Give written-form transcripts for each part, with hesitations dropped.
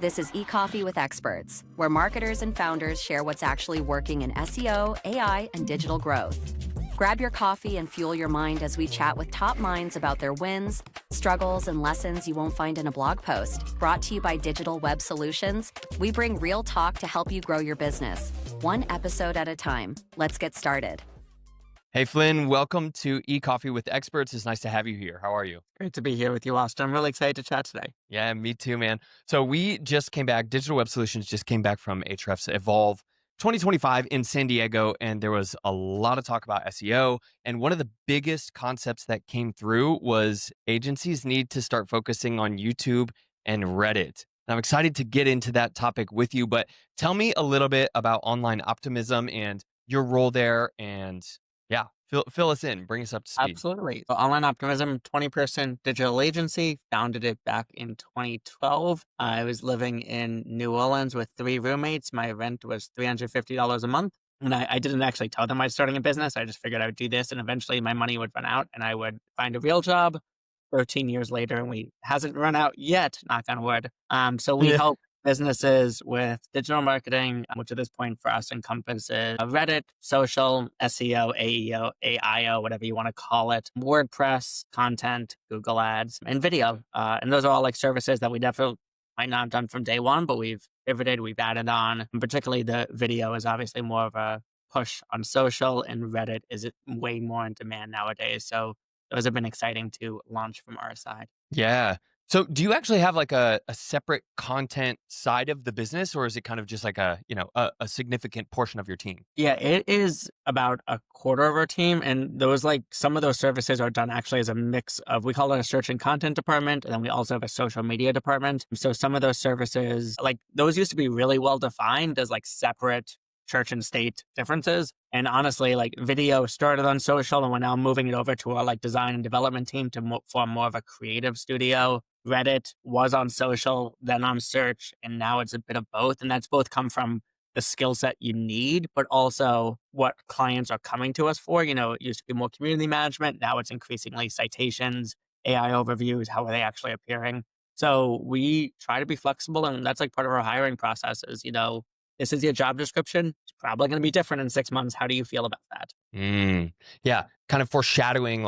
This is eCoffee with Experts, where marketers and founders share what's actually working in SEO, AI, and digital growth. Grab your coffee and fuel your mind as we chat with top minds about their wins, struggles, and lessons you won't find in a blog post. Brought to you by Digital Web Solutions, we bring real talk to help you grow your business, one episode at a time. Let's get started. Hey, Flynn, welcome to eCoffee with Experts. It's nice to have you here. How are you? Great to be here with you, Austin. I'm really excited to chat today. Yeah, me too, man. So we just came back, Digital Web Solutions just came back from Ahrefs Evolve 2025 in San Diego, and there was a lot of talk about SEO. And one of the biggest concepts that came through was agencies need to start focusing on YouTube and Reddit. And I'm excited to get into that topic with you, but tell me a little bit about Online Optimism and your role there, and yeah, fill us in, bring us up to speed. Absolutely. So Online Optimism, 20-person digital agency, founded it back in 2012. I was living in New Orleans with 3 roommates. My rent was $350 a month. And I didn't actually tell them I was starting a business. I just figured I would do this, and eventually my money would run out and I would find a real job 13 years later, and we hasn't run out yet, knock on wood. So we help businesses with digital marketing, which at this point for us encompasses Reddit, social, SEO, AEO, AIO, whatever you want to call it, WordPress, content, Google Ads, and video. And those are all like services that we definitely might not have done from day one, but we've pivoted, we've added on. And particularly the video is obviously more of a push on social, and Reddit is way more in demand nowadays. So those have been exciting to launch from our side. Yeah. So do you actually have like a separate content side of the business, or is it kind of just like a significant portion of your team? Yeah, it is about a quarter of our team. And those some of those services are done actually as a mix of, we call it a search and content department. And then we also have a social media department. So some of those services, those used to be really well defined as separate church and state differences. And honestly, video started on social, and we're now moving it over to our design and development team to form more of a creative studio. Reddit was on social, then on search, and now it's a bit of both. And that's both come from the skill set you need, but also what clients are coming to us for. It used to be more community management. Now it's increasingly citations, AI overviews, how are they actually appearing? So we try to be flexible, and that's part of our hiring process is, this is your job description. It's probably going to be different in 6 months. How do you feel about that? Yeah, kind of foreshadowing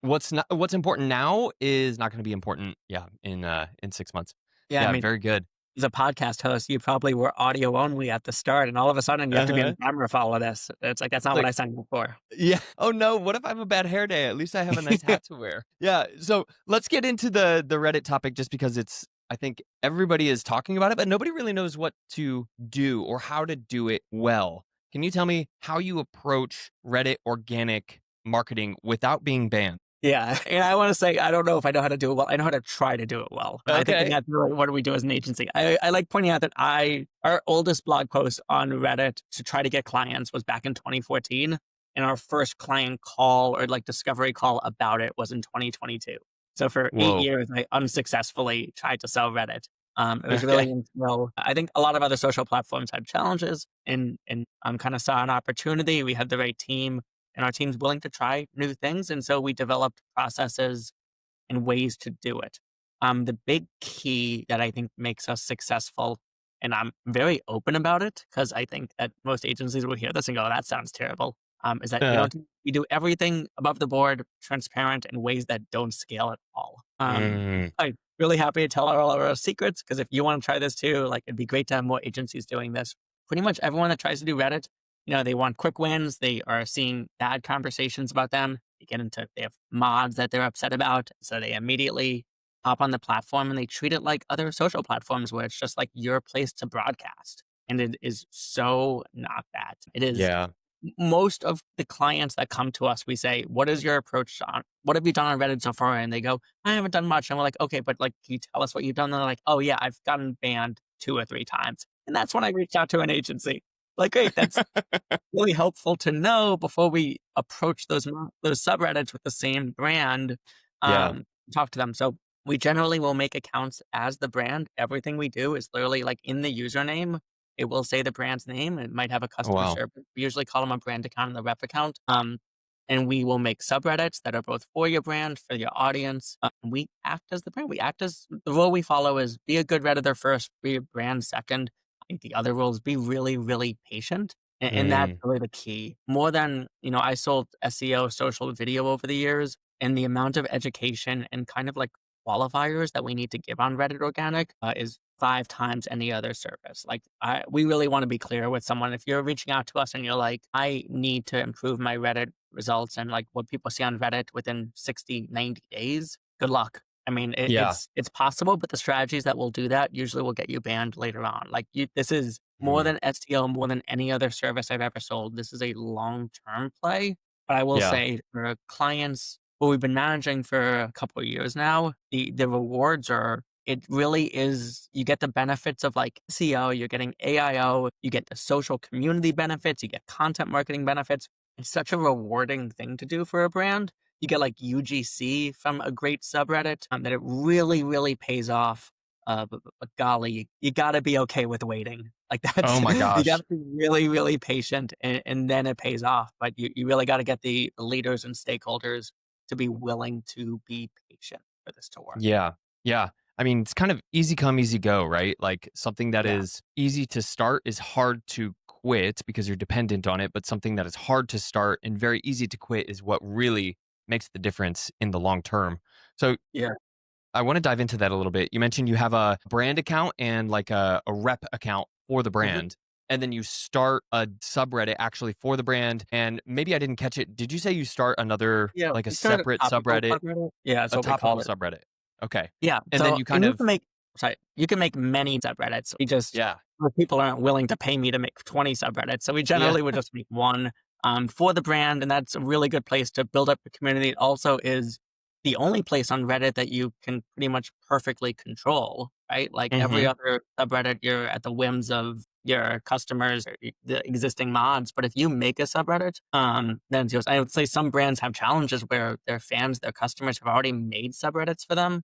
what's important now is not going to be important. Yeah, in 6 months. Yeah, I mean, very good. As a podcast host, you probably were audio only at the start, and all of a sudden you have to be on camera for all of this. It's that's not what I signed up for. Yeah. Oh no, what if I have a bad hair day? At least I have a nice hat to wear. Yeah. So let's get into the Reddit topic, just because I think everybody is talking about it, but nobody really knows what to do or how to do it well. Can you tell me how you approach Reddit organic marketing without being banned? Yeah. And I want to say, I don't know if I know how to do it well. I know how to try to do it well. Okay. I think that's really what do we do as an agency. I like pointing out that our oldest blog post on Reddit to try to get clients was back in 2014. And our first client call or discovery call about it was in 2022. So for 8 years, I unsuccessfully tried to sell Reddit. It was really until I think a lot of other social platforms had challenges, and kind of saw an opportunity. We had the right team, and our team's willing to try new things. And so we developed processes and ways to do it. The big key that I think makes us successful, and I'm very open about it because I think that most agencies will hear this and go, that sounds terrible, is that we do everything above the board, transparent, in ways that don't scale at all. I'm really happy to tell all of our secrets, because if you want to try this too, it'd be great to have more agencies doing this. Pretty much everyone that tries to do Reddit, they want quick wins. They are seeing bad conversations about them. They have mods that they're upset about. So they immediately hop on the platform and they treat it like other social platforms where it's just your place to broadcast. And it is so not that. It is. Yeah. Most of the clients that come to us, we say, what is your approach on, what have you done on Reddit so far? And they go, I haven't done much. And we're like, okay, but can you tell us what you've done? And they're like, oh yeah, I've gotten banned 2 or 3 times. And that's when I reached out to an agency. Great, that's really helpful to know before we approach those subreddits with the same brand, talk to them. So we generally will make accounts as the brand. Everything we do is literally in the username. It will say the brand's name. It might have a customer service. We usually call them a brand account and the rep account. and we will make subreddits that are both for your brand, for your audience. We act as the brand. We act as the rule we follow is be a good Redditor first, be a brand second. I think the other rule is be really, really patient. And that's Mm, really the key. More than, I sold SEO, social video over the years, and the amount of education and kind of like qualifiers that we need to give on Reddit Organic is 5 times any other service. Like, we really want to be clear with someone. If you're reaching out to us and you're like, I need to improve my Reddit results and like what people see on Reddit within 60, 90 days, good luck. I mean, yeah. it's possible, but the strategies that will do that usually will get you banned later on. Like, this is more Mm, than SEO, more than any other service I've ever sold. This is a long-term play. But I will yeah. say for clients who we've been managing for a couple of years now, the rewards are, it really is, you get the benefits of like SEO, you're getting AIO, you get the social community benefits, you get content marketing benefits. It's such a rewarding thing to do for a brand. You get like UGC from a great subreddit that it really, really pays off. But golly, you got to be okay with waiting. Like Oh that's, my you got gosh. to be really, really patient and then it pays off. But you really got to get the leaders and stakeholders to be willing to be patient for this to work. Yeah. Yeah. I mean, it's kind of easy come, easy go, right? Like something that Yeah. is easy to start is hard to quit because you're dependent on it. But something that is hard to start and very easy to quit is what really makes the difference in the long term. So Yeah. I want to dive into that a little bit. You mentioned you have a brand account and like a rep account for the Mhm. brand. And then you start a subreddit actually for the brand. And maybe I didn't catch it. Did you say you start another, Yeah. like a We started separate a topical subreddit, subreddit. Yeah, that's a what we call topical it. subreddit? Okay. Yeah. And then So, you kind and of, you can make many subreddits. yeah. People aren't willing to pay me to make 20 subreddits. So we Yeah. generally would just make one for the brand. And that's a really good place to build up the community. It also is the only place on Reddit that you can pretty much perfectly control, right? Like every Hmm. other subreddit, you're at the whims of your customers or the existing mods. But if you make a subreddit, then it's yours. I would say some brands have challenges where their fans, their customers have already made subreddits for them.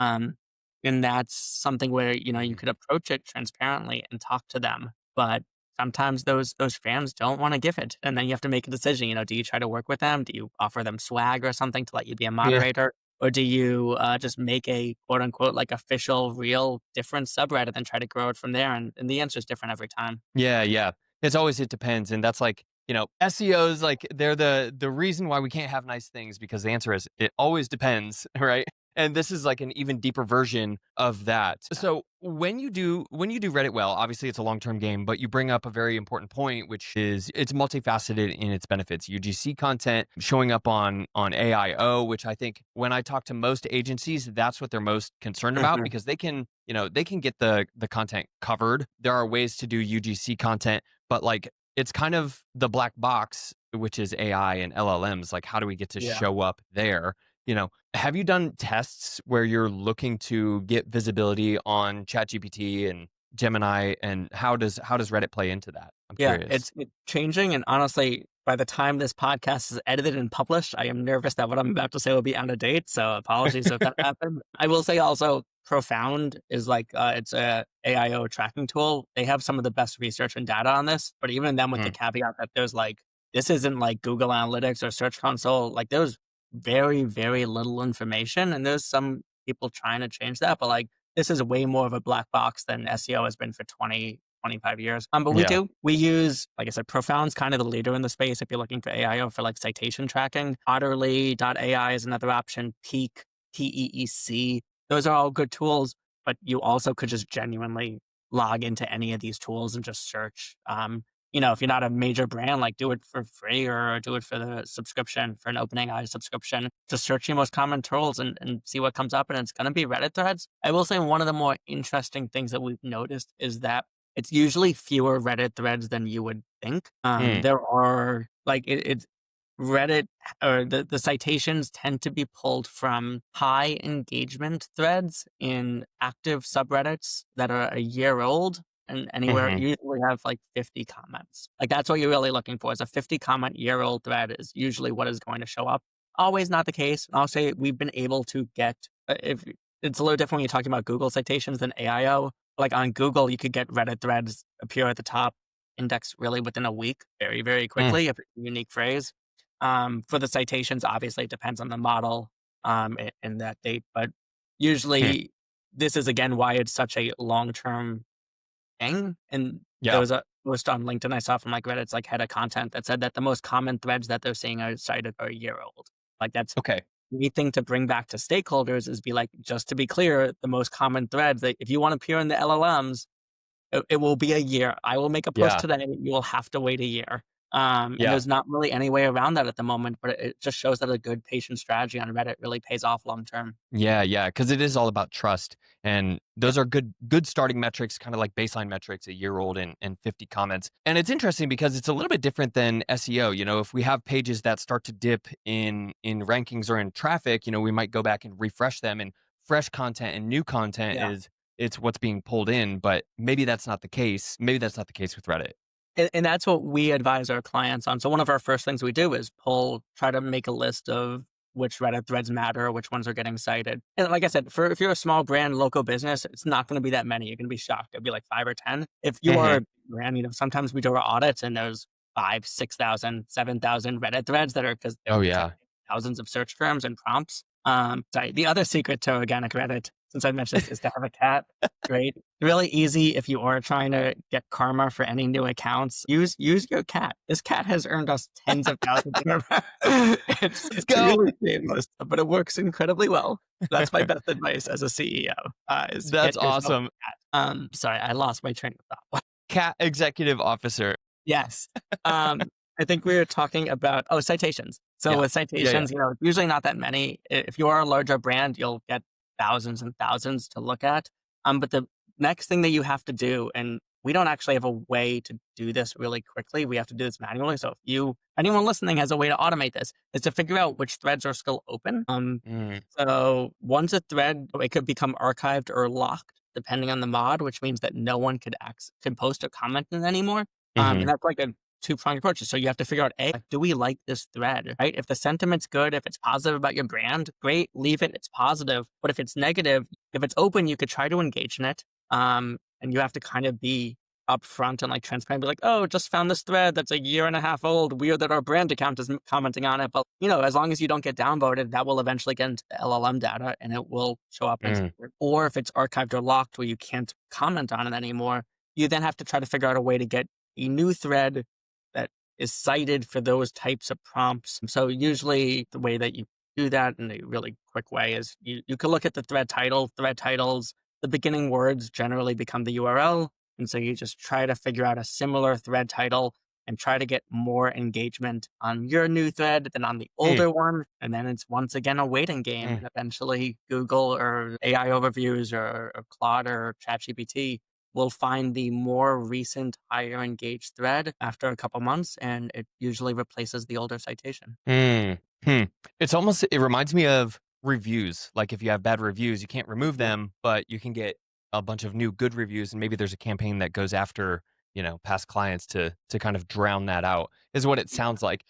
And that's something where, you could approach it transparently and talk to them. But sometimes those fans don't want to give it. And then you have to make a decision. Do you try to work with them? Do you offer them swag or something to let you be a Yeah. moderator? Or do you just make a quote unquote like official, real, different subreddit and try to grow it from there? And the answer is different every time. Yeah, yeah. It depends. And that's like, SEOs, like they're the reason why we can't have nice things because the answer is it always depends, right? And this is like an even deeper version of that. So when you do Reddit well, obviously it's a long-term game, but you bring up a very important point, which is it's multifaceted in its benefits. UGC content showing up on AIO, which I think when I talk to most agencies, that's what they're most concerned about Mhm. because they can get the content covered. There are ways to do UGC content, but like it's kind of the black box, which is AI and LLMs. Like, how do we get to Yeah. show up there? Have you done tests where you're looking to get visibility on ChatGPT and Gemini, and how does Reddit play into that? I'm Yeah, curious. it's changing, and honestly, by the time this podcast is edited and published, I am nervous that what I'm about to say will be out of date, so apologies if that happened. I will say also, Profound is like, it's a AIO tracking tool. They have some of the best research and data on this, but even then with the Mm, caveat that there's like, this isn't like Google Analytics or Search Console, like there's very, very little information, and there's some people trying to change that, but like, this is way more of a black box than SEO has been for 25 years. But yeah. we use, like I said, Profound's kind of the leader in the space if you're looking for AIO for like citation tracking. Otterly.ai is another option. Peak, PEEC. Those are all good tools, but you also could just genuinely log into any of these tools and just search. If you're not a major brand, like do it for free or do it for the subscription, for an OpenAI subscription. Just search your most common tools and see what comes up. And it's going to be Reddit threads. I will say one of the more interesting things that we've noticed is that it's usually fewer Reddit threads than you would think. Mm, There are like it's Reddit or the citations tend to be pulled from high engagement threads in active subreddits that are a year old and anywhere hmm usually have like 50 comments. Like that's what you're really looking for is a 50 comment year old thread is usually what is going to show up. Always not the case. I'll say we've been able to get if it's a little different when you're talking about Google citations than AIO. Like on Google, you could get Reddit threads appear at the top, index really within a week, very, very mm, quickly if it's a unique phrase. For the citations, obviously, it depends on the model and that date. But Hmm. usually, this is again why it's such a long-term thing. And there Yeah. was a post on LinkedIn I saw from like Reddit's like head of content that said that the most common threads that they're seeing are cited are a year old. Like that's Okay. the thing to bring back to stakeholders is be like, just to be clear, the most common threads that if you want to appear in the LLMs, it will be a year. I will make a post Yeah. today. You will have to wait a year. And Yeah. there's not really any way around that at the moment, but it just shows that a good patient strategy on Reddit really pays off long term. Yeah, yeah, because it is all about trust, and Yeah. those are good starting metrics, kind of like baseline metrics, a year old and 50 comments. And it's interesting because it's a little bit different than SEO. If we have pages that start to dip in rankings or in traffic, we might go back and refresh them, and fresh content and new content Yeah. it's what's being pulled in, but maybe that's not the case. Maybe that's not the case with Reddit. And that's what we advise our clients on. So one of our first things we do is try to make a list of which Reddit threads matter, which ones are getting cited. And like I said, if you're a small brand, local business, it's not going to be that many. You're going to be shocked. It'll be like 5 or 10. If you are Hmm. a brand, sometimes we do our audits and there's 5, 6,000, 7,000 Reddit threads that are because they're Oh tracking yeah. thousands of search terms and prompts. Sorry, the other secret to organic Reddit, since I mentioned this, is to have a cat. Great. Really easy if you are trying to get karma for any new accounts. Use your cat. This cat has earned us tens of thousands of Let's it's go. really shameless, but it works incredibly well. That's my best advice as a CEO, is get That's yourself awesome. a cat. Sorry, I lost my train of thought. Cat executive officer. Yes. I think we were talking about, citations. So Yeah. with Yeah, yeah. citations, usually not that many. If you are a larger brand, you'll get thousands and thousands to look at. But the next thing that you have to do, and we don't actually have a way to do this really quickly. We have to do this manually. So if anyone listening has a way to automate this, is to figure out which threads are still open. Mm. So once a thread, it could become archived or locked depending on the mod, which means that no one could post or comment in it anymore. And Mhm. that's like a two-pronged approach. So you have to figure out, A, do we like this thread, right? If the sentiment's good, if it's positive about your brand, great, leave it, it's positive. But if it's negative, if it's open, you could try to engage in it. And you have to kind of be upfront and like transparent, be like, oh, just found this thread that's a year and a half old. Weird that our brand account is commenting on it. But, as long as you don't get downvoted, that will eventually get into the LLM data and it will show up. Mm. Or if it's archived or locked where you can't comment on it anymore, you then have to try to figure out a way to get a new thread that is cited for those types of prompts. So usually the way that you do that in a really quick way is you can look at the thread title. Thread titles, the beginning words generally become the URL. And so you just try to figure out a similar thread title and try to get more engagement on your new thread than on the Mm. older one. And then it's once again a waiting game. Mm. And eventually Google or AI overviews or Claude or ChatGPT will find the more recent, higher engaged thread after a couple months, and it usually replaces the older citation. Mm. Hmm. It reminds me of reviews. Like if you have bad reviews, you can't remove Yeah. them, but you can get a bunch of new good reviews, and maybe there's a campaign that goes after, past clients to kind of drown that out, is what it sounds like.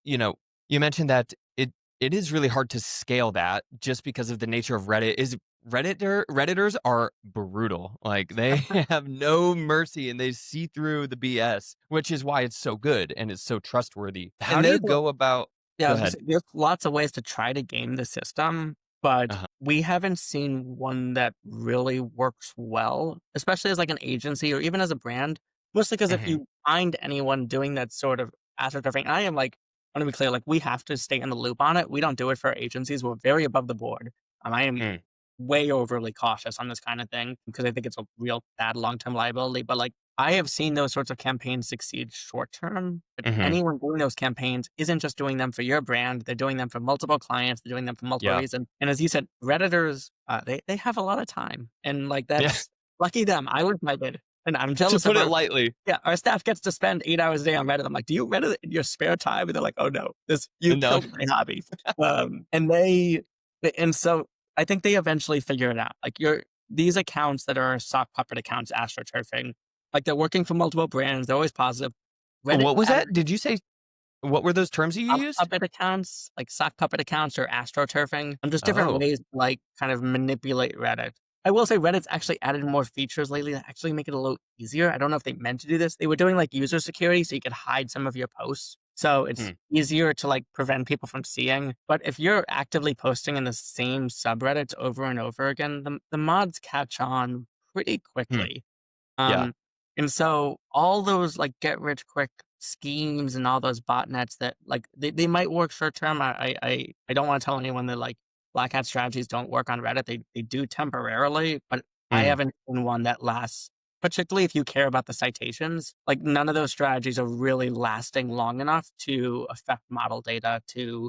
You mentioned that it is really hard to scale that just because of the nature of Reddit. Redditors are brutal. Like they have no mercy and they see through the BS, which is why it's so good and it's so trustworthy. How And do you go about yeah, I Go was gonna ahead. say, there's lots of ways to try to game the system, but Uh-huh. we haven't seen one that really works well, especially as like an agency or even as a brand. Mostly because if Mhm. you find anyone doing that sort of astroturfing, I want to be clear, like we have to stay in the loop on it. We don't do it for our agencies. We're very above the board. I am Mm. way overly cautious on this kind of thing because I think it's a real bad long-term liability. But like I have seen those sorts of campaigns succeed short term, but Mhm. anyone doing those campaigns isn't just doing them for your brand. They're doing them for multiple clients. They're doing them for multiple Yeah. reasons. And as you said, Redditors, they have a lot of time. And like Yeah. that's lucky them. I wish I did. And I'm To jealous of put it lightly. our staff gets to spend 8 hours a day on Reddit. I'm like, do you Reddit in your spare time? And they're like, oh no, you No. killed my hobby. And so I think they eventually figure it out. Like these accounts that are sock puppet accounts, astroturfing, like they're working for multiple brands. They're always positive. Reddit What was matters. that? Did you say what were those terms you Sock used? puppet accounts, like sock puppet accounts or astroturfing. And there's different Oh. ways to like kind of manipulate Reddit. I will say Reddit's actually added more features lately that actually make it a little easier. I don't know if they meant to do this. They were doing like user security so you could hide some of your posts. So it's Hmm. easier to like prevent people from seeing. But if you're actively posting in the same subreddits over and over again, the mods catch on pretty Hmm. quickly. Yeah. Um, and so all those like get rich quick schemes and all those botnets that like they might work short term. I don't want to tell anyone that like black hat strategies don't work on Reddit. They do temporarily, but I Mm. haven't seen one that lasts. Particularly if you care about the citations, like none of those strategies are really lasting long enough to affect model data to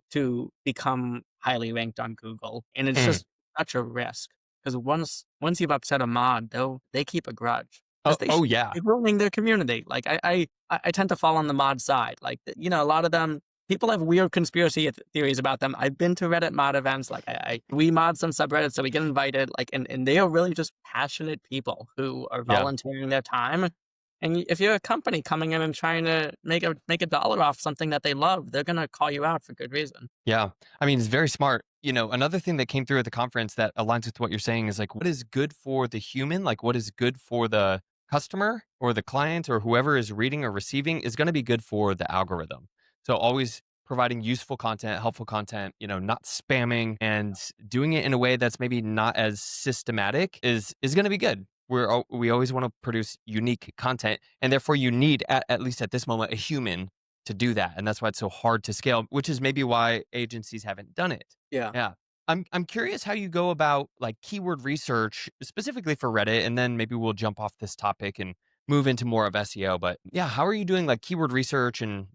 become highly ranked on Google, and it's Mm. just such a risk because once you've upset a mod, they keep a grudge Oh, because they oh should yeah. be ruining their community. Like I tend to fall on the mod side. Like a lot of them people have weird conspiracy theories about them. I've been to Reddit mod events. Like we mod some subreddits, so we get invited. Like and they are really just passionate people who are Yeah. volunteering their time. And if you're a company coming in and trying to make a dollar off something that they love, they're gonna call you out for good reason. Yeah. I mean, it's very smart. Another thing that came through at the conference that aligns with what you're saying is like, what is good for the human? Like, what is good for the customer or the client or whoever is reading or receiving is going to be good for the algorithm. So, always providing useful content, helpful content, not spamming and doing it in a way that's maybe not as systematic is going to be good. We always want to produce unique content, and therefore you need at least at this moment a human to do that. And that's why it's so hard to scale, which is maybe why agencies haven't done it. Yeah. Yeah. I'm curious how you go about like keyword research specifically for Reddit, and then maybe we'll jump off this topic and move into more of SEO. But yeah, how are you doing like keyword research and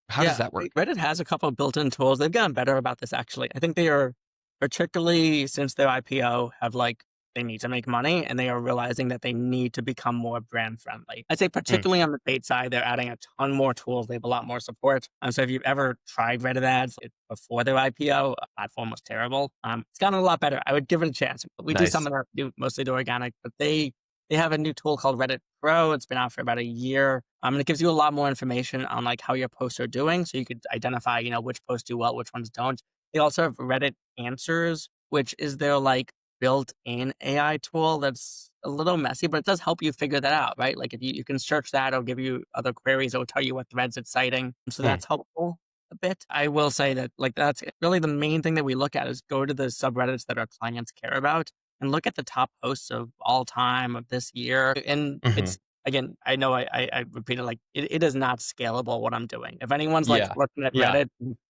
how does Yeah, that work? Reddit has a couple of built-in tools. They've gotten better about this actually. I think they are, particularly since their IPO, have like they need to make money and they are realizing that they need to become more brand friendly. I'd say Mm, particularly on the paid side, they're adding a ton more tools. They have a lot more support. So if you've ever tried Reddit ads before their IPO, the platform was terrible. It's gotten a lot better. I would give it a chance. We do some nice. of that, do mostly do organic, but they have a new tool called Reddit Pro. It's been out for about a year. And it gives you a lot more information on like how your posts are doing. So you could identify, which posts do well, which ones don't. They also have Reddit Answers, which is their like built-in AI tool that's a little messy, but it does help you figure that out, right? Like if you can search that, it'll give you other queries, it'll tell you what threads it's citing. So Mm, that's helpful a bit. I will say that like that's really the main thing that we look at is go to the subreddits that our clients care about and look at the top posts of all time of this year. And hmm. it's again, I know I repeat it like it is not scalable what I'm doing. If anyone's like Yeah. looking at Yeah. Reddit,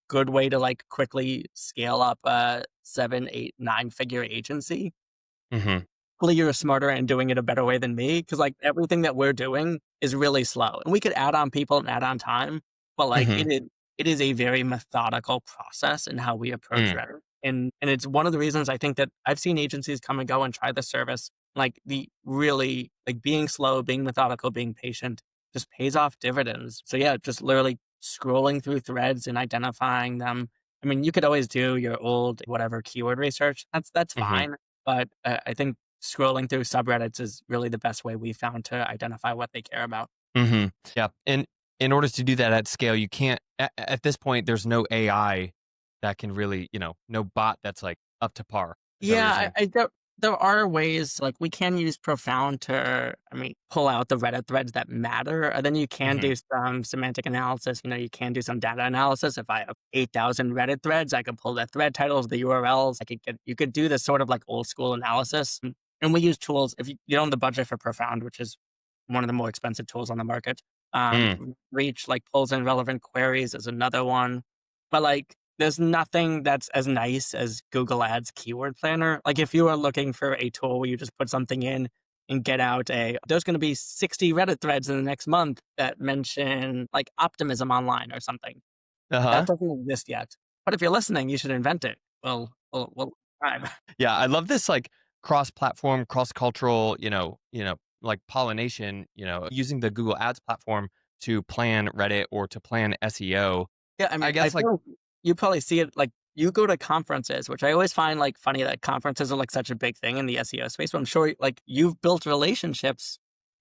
good way to like quickly scale up a 7, 8, 9 figure agency. Hmm. Hopefully you're smarter and doing it a better way than me. Cause like everything that we're doing is really slow. And we could add on people and add on time, but like Hmm. it is a very methodical process in how we approach Mm, Reddit. And it's one of the reasons I think that I've seen agencies come and go and try the service. Like the really like being slow, being methodical, being patient just pays off dividends. So yeah, just literally scrolling through threads and identifying them. I mean, you could always do your old whatever keyword research. That's hmm. fine. But I think scrolling through subreddits is really the best way we found to identify what they care about. Hmm. Yeah. And in order to do that at scale, you can't, at this point, there's no AI that can really, no bot that's like up to par. Is that what you're Yeah, saying? there are ways like we can use Profound to, I mean, pull out the Reddit threads that matter. And then you can Hmm. do some semantic analysis. You can do some data analysis. If I have 8,000 Reddit threads, I could pull the thread titles, the URLs. You could do this sort of like old school analysis. And we use tools. If you don't have the budget for Profound, which is one of the more expensive tools on the market, Mm, Reach like pulls in relevant queries is another one. But like there's nothing that's as nice as Google Ads Keyword Planner. Like if you are looking for a tool where you just put something in and get out there's going to be 60 Reddit threads in the next month that mention like optimism online or something. That uh-huh. doesn't exist yet. But if you're listening, you should invent it. Well, time. Yeah, I love this like cross-platform, cross-cultural, like pollination, using the Google Ads platform to plan Reddit or to plan SEO. Yeah, I I mean, I guess like feel like you probably see it like you go to conferences, which I always find like funny that conferences are like such a big thing in the SEO space. But I'm sure like you've built relationships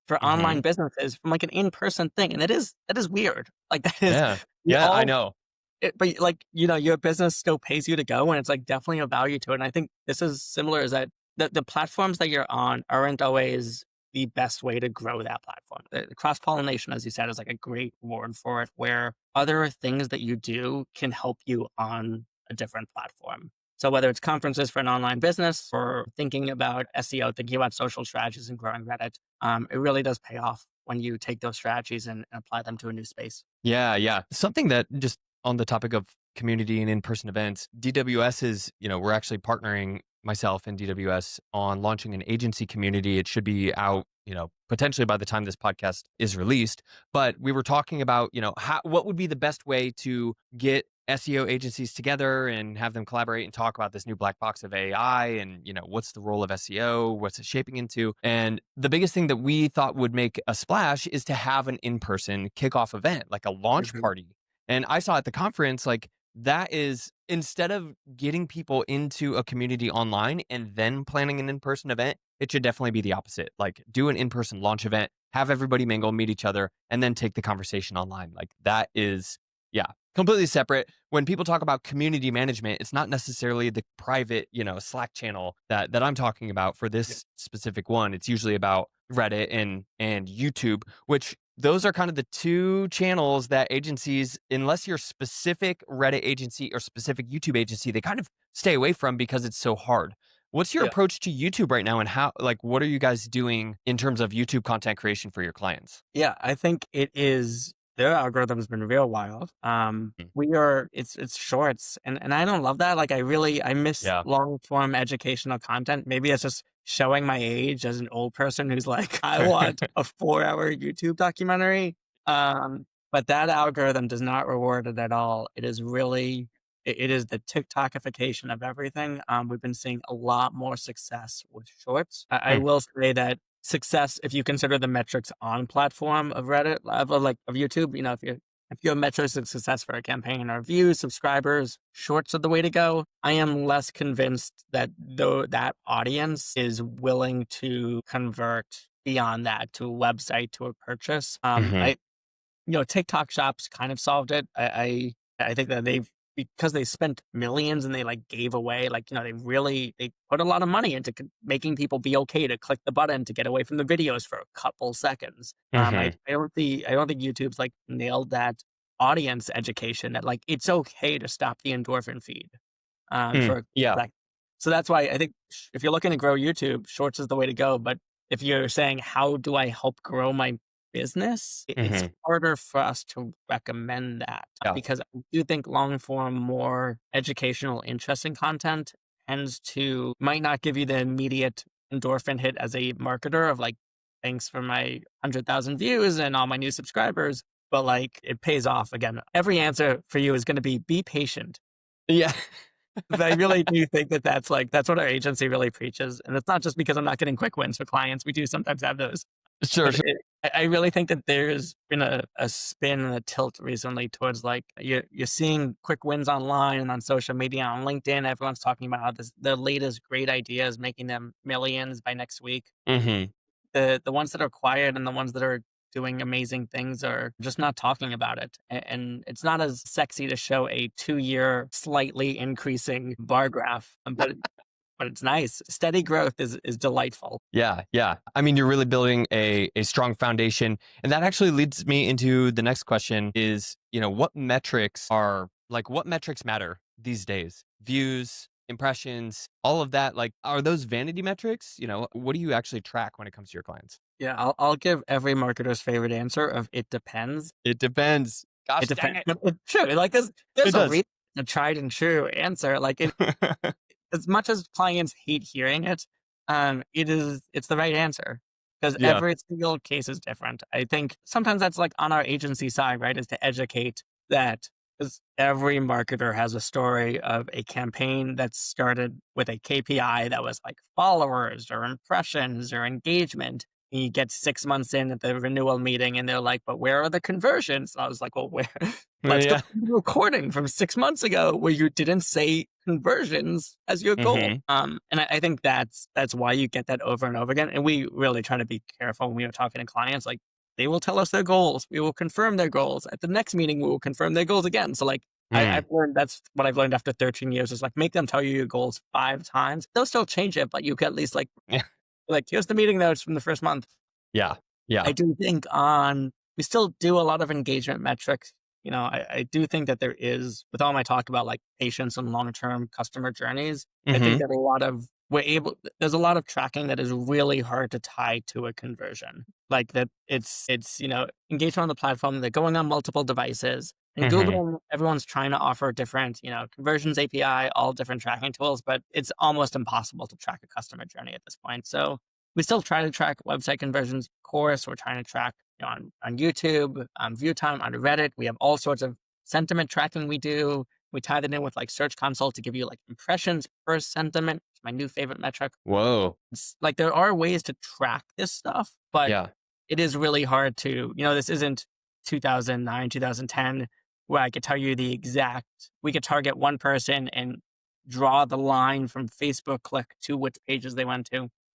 for mhm. online businesses from like an in-person thing, and that is weird. Like that is Yeah. you Yeah, I all, know. but like your business still pays you to go, and it's like definitely a value to it. And I think this is similar. Is that the platforms that you're on aren't always the best way to grow that platform. The cross-pollination, as you said, is like a great word for it, where other things that you do can help you on a different platform. So whether it's conferences for an online business or thinking about SEO, thinking about social strategies and growing Reddit, it really does pay off when you take those strategies and apply them to a new space. Yeah, yeah. Something that just on the topic of community and in-person events, DWS is, we're actually partnering myself and DWS on launching an agency community. It should be out, potentially by the time this podcast is released. But we were talking about, what would be the best way to get SEO agencies together and have them collaborate and talk about this new black box of AI and, what's the role of SEO, what's it shaping into. And the biggest thing that we thought would make a splash is to have an in-person kickoff event, like a launch party. And I saw at the conference, like that is, instead of getting people into a community online and then planning an in-person event, it should definitely be the opposite. Like do an in-person launch event, have everybody mingle, meet each other, and then take the conversation online. Like that is, yeah, completely separate. When people talk about community management, it's not necessarily the private, Slack channel that I'm talking about for this specific one. It's usually about Reddit and YouTube, which those are kind of the two channels that agencies, unless you're specific Reddit agency or specific YouTube agency, they kind of stay away from because it's so hard. What's your approach to YouTube right now, and what are you guys doing in terms of YouTube content creation for your clients? Yeah, I think their algorithm's been real wild. It's shorts, and I don't love that. Like I miss long form educational content. Maybe it's just showing my age as an old person who's like, I want a 4-hour YouTube documentary. But that algorithm does not reward it at all. It is the TikTokification of everything. We've been seeing a lot more success with shorts. I will say that success, if you consider the metrics on platform of Reddit, of YouTube, if you have metrics of success for a campaign or views, subscribers, shorts are the way to go. I am less convinced that that audience is willing to convert beyond that to a website, to a purchase. TikTok shops kind of solved it. I think that because they spent millions and they gave away, they put a lot of money into making people be okay to click the button to get away from the videos for a couple seconds. I don't think YouTube's nailed that audience education that it's okay to stop the endorphin feed. So that's why I think if you're looking to grow YouTube, shorts is the way to go. But if you're saying, how do I help grow my business, it's harder for us to recommend that because I do think long form, more educational, interesting content might not give you the immediate endorphin hit as a marketer of thanks for my 100,000 views and all my new subscribers, but it pays off. Again, every answer for you is going to be patient. Yeah. But I really do think that's what our agency really preaches. And it's not just because I'm not getting quick wins for clients. We do sometimes have those. Sure. I really think that there's been a spin and a tilt recently towards you're seeing quick wins online and on social media, on LinkedIn. Everyone's talking about how the latest great ideas making them millions by next week. The ones that are quiet and the ones that are doing amazing things are just not talking about it. And it's not as sexy to show a 2-year slightly increasing bar graph, but it's nice. Steady growth is delightful. Yeah. I mean, you're really building a strong foundation. And that actually leads me into the next question is, what metrics matter these days? Views, impressions, all of that. Are those vanity metrics? What do you actually track when it comes to your clients? Yeah, I'll give every marketer's favorite answer of it depends. It depends. Gosh, it depends. True. There's a tried and true answer. As much as clients hate hearing it, it's the right answer because every single case is different. I think sometimes that's on our agency side, right? Is to educate that because every marketer has a story of a campaign that started with a KPI that was followers or impressions or engagement. And you get 6 months in at the renewal meeting and they're like, but where are the conversions? And I was like, well, where? Let's go to the recording from 6 months ago where you didn't say conversions as your goal. And I think that's why you get that over and over again. And we really try to be careful when we are talking to clients. They will tell us their goals. We will confirm their goals. At the next meeting, we will confirm their goals again. So Mm. I've learned that's what I've learned after 13 years is like make them tell you your goals 5 times. They'll still change it, but you can at least Yeah. like here's the meeting notes from the first month. Yeah. Yeah. I do think we still do a lot of engagement metrics. I do think that there is, with all my talk about like patience and long-term customer journeys, I think Hmm. that there's a lot of tracking that is really hard to tie to a conversion. Like that it's engagement on the platform, they're going on multiple devices. And Hmm. Google, everyone's trying to offer different, conversions API, all different tracking tools, but it's almost impossible to track a customer journey at this point. So we still try to track website conversions. Of course, we're trying to track on YouTube, view time, on Reddit. We have all sorts of sentiment tracking we do. We tie that in with like Search Console to give you like impressions per sentiment. It's my new favorite metric. Whoa. It's like there are ways to track this stuff, but Yeah. it is really hard to, this isn't 2009, 2010, where I could tell you we could target one person and draw the line from Facebook click to which pages they went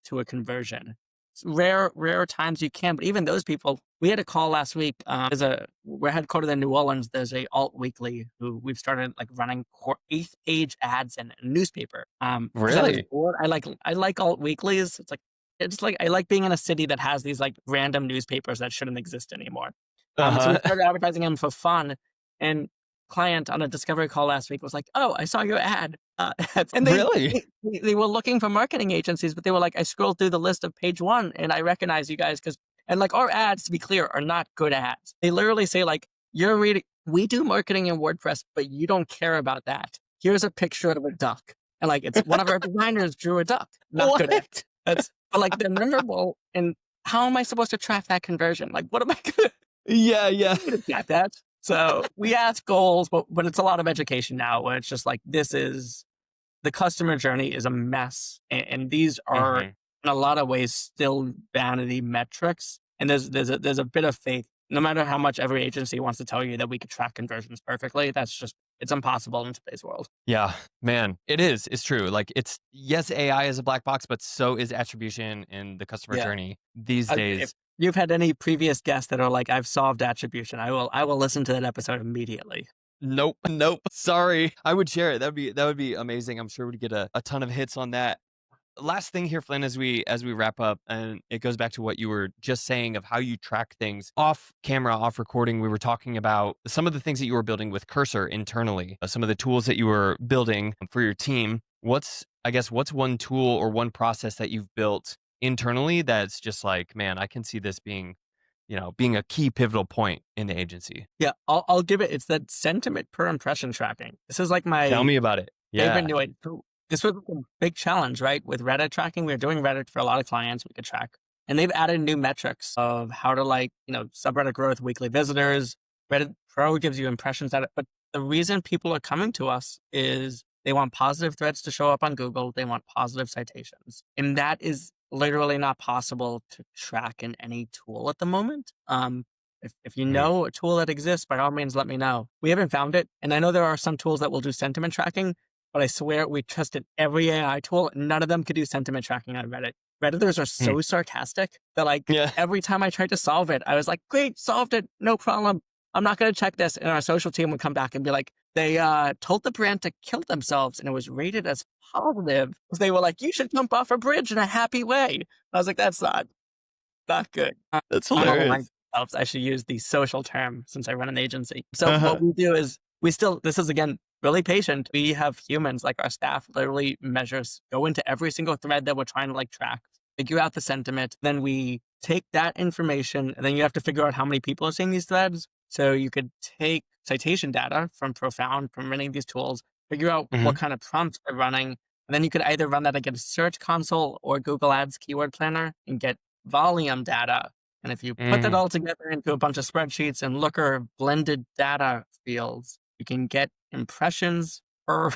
to a conversion. It's rare times you can, but even those people, we had a call last week. We're headquartered in New Orleans. There's a alt weekly who we've started like running 8th page ads in a newspaper. 'Cause I was Really? bored. I like alt weeklies. It's like I like being in a city that has these like random newspapers that shouldn't exist anymore. So we Uh-huh. started advertising them for fun, and client on a discovery call last week was like, "Oh, I saw your ad," and Really? they were looking for marketing agencies, but they were like, "I scrolled through the list of page one, and I recognize you guys because." And like our ads, to be clear, are not good ads. They literally say like, "You're reading. We do marketing in WordPress, but you don't care about that. Here's a picture of a duck." And like, it's one of our designers drew a duck. Not good ad. What? But like they're memorable. And how am I supposed to track that conversion? Like, what am I going Yeah. Yeah. to track that? So we ask goals, but it's a lot of education now where it's just like, the customer journey is a mess. And these are Hmm. in a lot of ways still vanity metrics. And there's a bit of faith, no matter how much every agency wants to tell you that we could track conversions perfectly. It's impossible in today's world. Yeah, man, it is. It's true. Like yes, AI is a black box, but so is attribution in the customer Yeah. journey these If days. you've had any previous guests that are like, I've solved attribution, I will listen to that episode immediately. Nope. Nope. Sorry. I would share it. That would be amazing. I'm sure we'd get a ton of hits on that. Last thing here, Flynn, as we wrap up, and it goes back to what you were just saying of how you track things off camera, off recording. We were talking about some of the things that you were building with Cursor internally, some of the tools that you were building for your team. What's one tool or one process that you've built internally that's just like, man, I can see this being a key pivotal point in the agency? Yeah, I'll give it. It's that sentiment per impression tracking. This is like Tell my me about it. favorite Yeah. new idea. This was a big challenge, right? With Reddit tracking, we were doing Reddit for a lot of clients we could track. And they've added new metrics of how to subreddit growth, weekly visitors. Reddit Pro gives you impressions at it. But the reason people are coming to us is they want positive threads to show up on Google. They want positive citations. And that is literally not possible to track in any tool at the moment. If you Mm. know a tool that exists, by all means, let me know. We haven't found it. And I know there are some tools that will do sentiment tracking, but I swear we tested every AI tool. None of them could do sentiment tracking on Reddit. Redditors are so Mm. sarcastic that like Yeah. every time I tried to solve it, I was like, great, solved it. No problem. I'm not going to check this. And our social team would come back and be like, they told the brand to kill themselves and it was rated as positive. They were like, you should jump off a bridge in a happy way. I was like, that's not good. That's I don't like hilarious. themselves. I should use the social term since I run an agency. So Uh-huh. what we do is this is again, really patient. We have humans, like our staff literally go into every single thread that we're trying to like track, figure out the sentiment. Then we take that information and then you have to figure out how many people are seeing these threads. So you could take citation data from Profound, from many of these tools, figure out what Mhm. kind of prompts they're running. And then you could either run that against Search Console or Google Ads Keyword Planner and get volume data. And if you put that Mm. all together into a bunch of spreadsheets and Looker blended data fields, you can get impressions per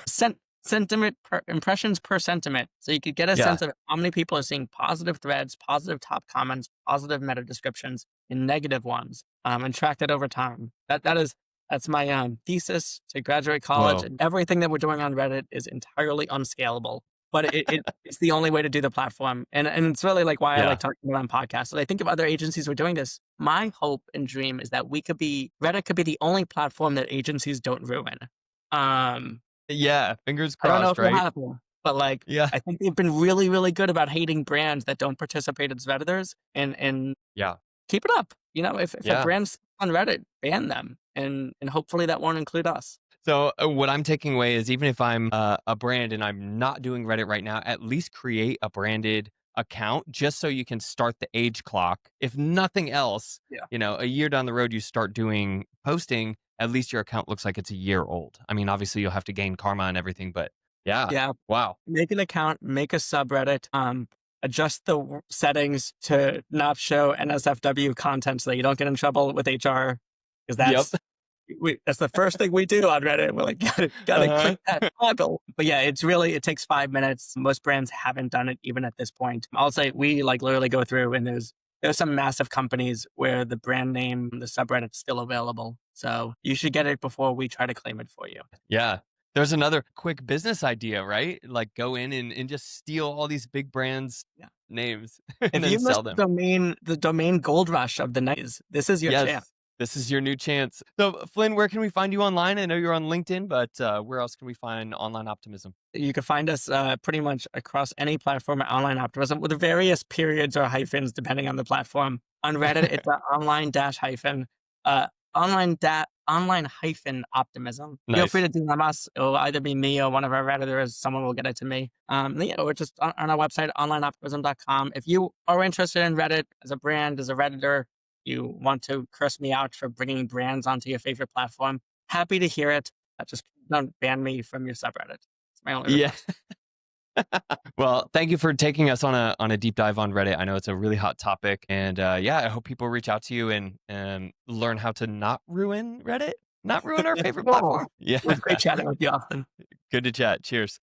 sentiment per impressions per sentiment. So you could get a Yeah. sense of how many people are seeing positive threads, positive top comments, positive meta descriptions, and negative ones, and track that over time. That's my thesis to graduate college, Whoa. and everything that we're doing on Reddit is entirely unscalable. But it's the only way to do the platform, and it's really like why I like Yeah. talking about on podcasts. And I think if other agencies were doing this, my hope and dream is that Reddit could be the only platform that agencies don't ruin. Um, Yeah, fingers I don't know crossed, if it'll right? happen, but like Yeah. I think they've been really, really good about hating brands that don't participate as Redditors and Yeah. keep it up. You know, if a Yeah. brand's on Reddit, ban them, and hopefully that won't include us. So what I'm taking away is even if I'm a brand and I'm not doing Reddit right now, at least create a branded account just so you can start the age clock. If nothing else, Yeah. a year down the road, you start doing posting, at least your account looks like it's a year old. I mean, obviously you'll have to gain karma and everything, but yeah. Yeah. Wow. Make an account, make a subreddit, adjust the settings to not show NSFW content so that you don't get in trouble with HR, because Yep. that's the first thing we do on Reddit. We're like, gotta Uh-huh. click that toggle. But yeah, it takes 5 minutes. Most brands haven't done it even at this point. I'll say we like literally go through and there's some massive companies where the brand name, the subreddit's still available. So you should get it before we try to claim it for you. Yeah. There's another quick business idea, right? Like go in and just steal all these big brands' Yeah. names and If then you sell missed them. the domain gold rush of the 90s, this is your chance. Yes. This is your new chance. So, Flynn, where can we find you online? I know you're on LinkedIn, but where else can we find Online Optimism? You can find us pretty much across any platform at Online Optimism with various periods or hyphens depending on the platform. On Reddit, it's online dash hyphen online hyphen optimism. Feel free Nice. to DM us. It'll either be me or one of our Redditors. Someone will get it to me. We're just on our website, onlineoptimism.com. If you are interested in Reddit as a brand, as a Redditor, you want to curse me out for bringing brands onto your favorite platform, happy to hear it. Just don't ban me from your subreddit. It's my only Yeah. request. Well, thank you for taking us on a deep dive on Reddit. I know it's a really hot topic, and yeah, I hope people reach out to you and learn how to not ruin Reddit, not ruin our favorite platform. Yeah. It was great chatting with you, Austin. Good to chat. Cheers.